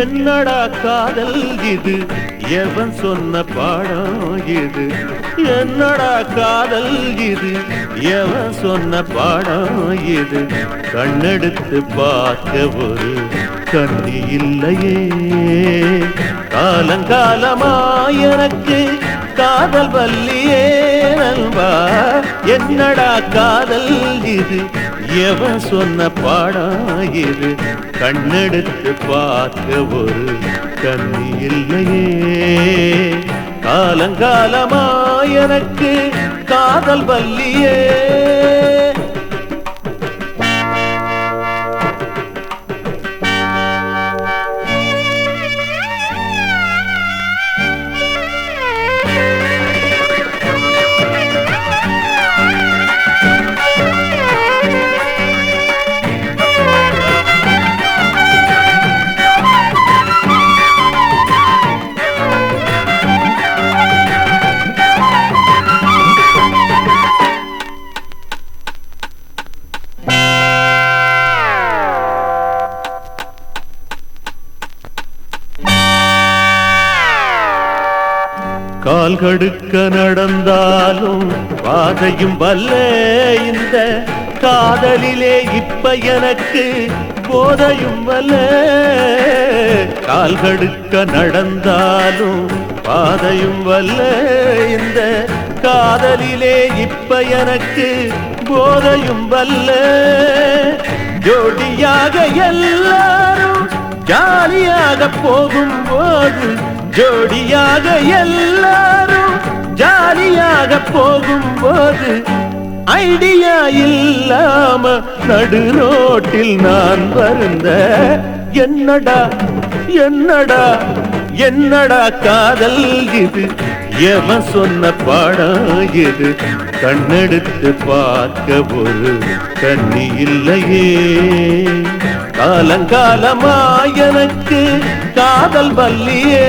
என்னடா காதல் இது, எவன் சொன்ன பாடம் இது? என்னடா காதல் இது, எவன் சொன்ன பாடம் இது? கண்ணெடுத்து பார்க்க ஒரு கண்ணி இல்லையே, காலங்காலமா எனக்கு காதல் வல்லியே நல்வா. என்னடா காதல் இது, எவன் சொன்ன பாடம் இது? கண்ணெடுத்து பார்க்க ஒரு கண்ணி இல்லையே, காலங்காலமா எனக்கு காதல் வல்லியே. கால் கடுக்க நடந்தாலும் பாதையும் வல்ல இந்த காதலிலே, இப்ப எனக்கு போதையும் வல்ல. கால் கடுக்க நடந்தாலும் பாதையும் வல்ல இந்த காதலிலே, இப்ப எனக்கு போதையும் வல்ல. ஜோடியாக எல்லாரும் ஜாலியாக போகும்போது, ஜோடியாக எல்லாரும் ஜாலியாக போகும்போது, ஐடியா இல்லாம நடு ரோட்டில் நான் வருந்த. என்னடா என்னடா என்னடா காதல் இது, எவன் சொன்ன பாடம் இது? கண்ணெடுத்து பார்க்க ஒரு கண்ணி இல்லையே, காலங்காலமா எனக்கு காதல் வல்லியே.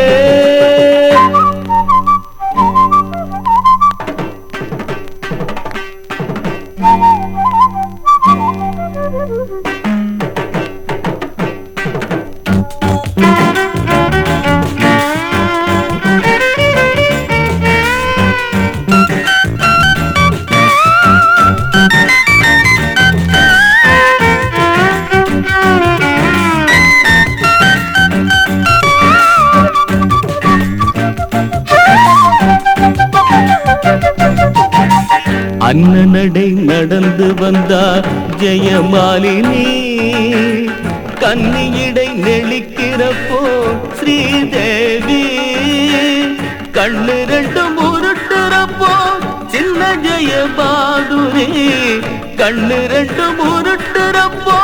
அண்ணனடை நடந்து வந்தார் ஜெயமாலினி, கன்னியிடை நெளிக்கிறப்போ ஸ்ரீதேவி, கண்ணு ரெண்டும் உருட்டுறப்போ சின்ன ஜெயபாதுரி, கண்ணு ரெண்டும் உருட்டுறப்போ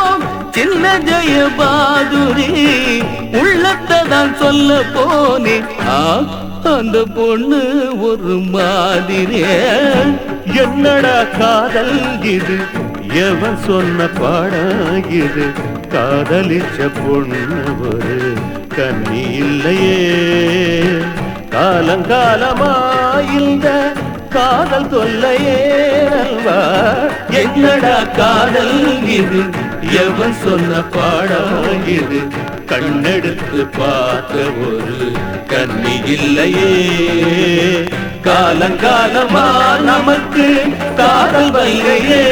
சின்ன ஜெயபாதுரி. உள்ளத்தை தான் சொல்ல போனே, அந்த பொண்ணு ஒரு மாதிரி. என்னடா காதல் இது, எவன் சொன்ன பாடம் இது? காதலிச்ச பொண்ணு ஒரு கண்ணி இல்லையே, காலங்காலமா இந்த காதல் தொல்லையே நல்வா. என்னடா காதல் இது, எவன் சொன்ன பாடம் இது? கண்ணெடுத்து பார்த்த ஒரு கண்ணி இல்லையே, காலங்காலமா நமக்கு காதல் வல்லையே.